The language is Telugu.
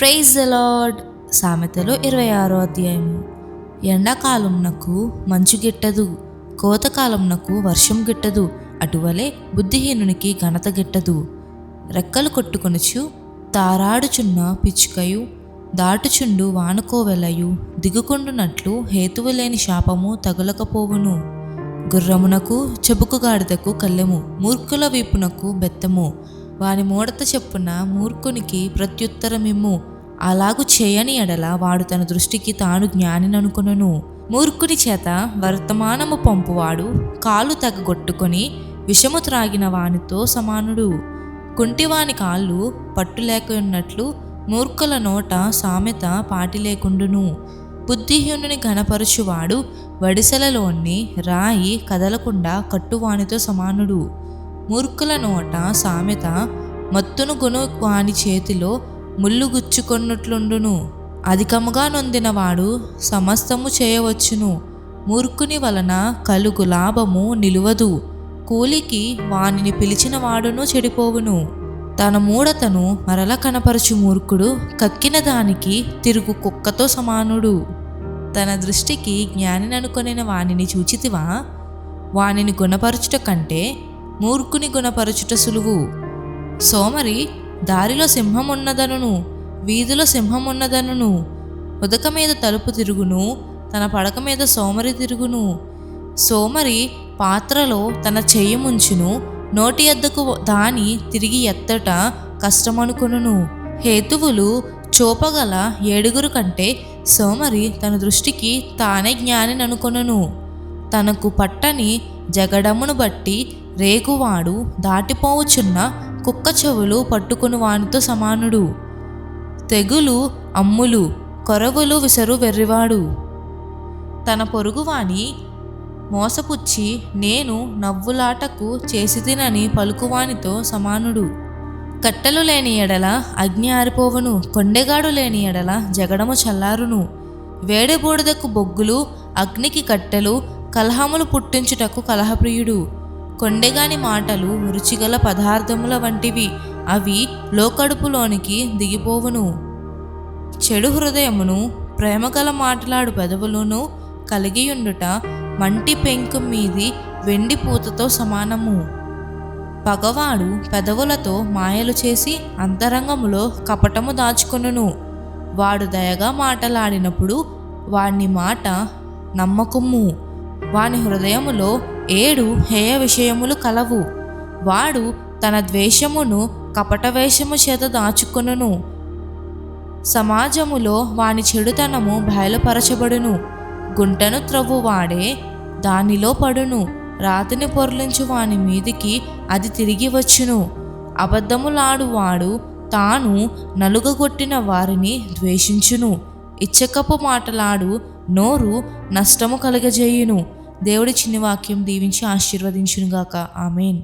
Praise the lord. సామెతలు 26వ అధ్యాయము. ఎండాకాలంనకు మంచు గిట్టదు, కోతకాలంనకు వర్షం గిట్టదు, అటువలే బుద్ధిహీనునికి ఘనత గిట్టదు. రెక్కలు కొట్టుకొనుచు తారాడుచున్న పిచ్చుకయు, దాటుచుండు వానుకోవెలయు దిగుకొండునట్లు హేతువులేని శాపము తగులకపోవును. గుర్రమునకు చెబుకుగాడిదకు కళ్ళెము, మూర్ఖుల వీపునకు బెత్తము. వాని మూడత చెప్పున మూర్ఖునికి ప్రత్యుత్తరమిమ్ము. అలాగు చేయని ఎడల వాడు తన దృష్టికి తాను జ్ఞానిననుకొనును. మూర్ఖుని చేత వర్తమానము పంపువాడు కాలు తెగగొట్టుకొని విషము త్రాగిన వానితో సమానుడు. కుంటివాని కాళ్ళు పట్టులేకున్నట్లు మూర్ఖుల నోట సామెత పాటి లేకుండును. బుద్ధిహీనుని ఘనపరచువాడు వడిసెలలోని రాయి కదలకుండా కట్టువానితో సమానుడు. మూర్ఖుల నోట సామెత మత్తును గొను వాని చేతిలో ముళ్ళు గుచ్చుకొన్నట్లుండును. అధికముగా నొందినవాడు సమస్తము చేయవచ్చును. మూర్ఖుని వలన కలుగు లాభము నిలువదు. కూలికి వానిని పిలిచిన వాడును చెడిపోవును. తన మూఢతను మరల కనపరచు మూర్ఖుడు కక్కిన దానికి తిరుగు కుక్కతో సమానుడు. తన దృష్టికి జ్ఞానిననుకొనిన వానిని చూచితివా? వానిని గుణపరచుట కంటే మూర్ఖుని గుణపరచుట సులువు. సోమరి దారిలో సింహమున్నదనును, వీధిలో సింహమున్నదనును, ఉదక మీద తలుపు తిరుగును, తన పడక మీద సోమరి తిరుగును. సోమరి పాత్రలో తన చెయ్యి ముంచును, నోటి ఎద్దకు దాని తిరిగి ఎత్తట కష్టమనుకొనును. హేతువులు చూపగల 7 కంటే సోమరి తన దృష్టికి తానే జ్ఞానిననుకొనును. తనకు పట్టని జగడమును బట్టి రేగువాడు దాటిపోవుచున్న కుక్క చెవులు పట్టుకుని వానితో సమానుడు. తెగులు అమ్ములు, కొరవులు విసరు వెర్రివాడు. తన పొరుగువాని మోసపుచ్చి నేను నవ్వులాటకు చేసితినని పలుకువానితో సమానుడు. కట్టెలు లేని ఎడల అగ్ని ఆరిపోవును, కొండెగాడు లేని ఎడల జగడము చల్లారును. వేడెబూడిదకు బొగ్గులు, అగ్నికి కట్టెలు, కలహములు పుట్టించుటకు కలహప్రియుడు. కొండెగాని మాటలు రుచిగల పదార్థముల వంటివి, అవి లోకడుపులోనికి దిగిపోవును. చెడు హృదయమును ప్రేమగల మాట్లాడు పెదవులను కలిగియుండుట మంటి పెంకు మీది వెండి పూతతో సమానము. పగవాడు పెదవులతో మాయలు చేసి అంతరంగములో కపటము దాచుకొనును. వాడు దయగా మాటలాడినప్పుడు వాని మాట నమ్మకము. వాని హృదయములో 7 హేయ విషయములు కలవు. వాడు తన ద్వేషమును కపట వేషము చేత దాచుకొనును. సమాజములో వాని చెడుతనము బయలుపరచబడును. గుంటను త్రవ్వువాడే దానిలో పడును. రాతిని పొర్లించు వాని మీదికి అది తిరిగి వచ్చును. అబద్ధములాడువాడు తాను నలుగగొట్టిన వారిని ద్వేషించును. ఇచ్చకపు మాటలాడు నోరు నష్టము కలుగజేయును. దేవుడి చిన్ని వాక్యం దీవించి ఆశీర్వదించునుగాక. ఆమేన్.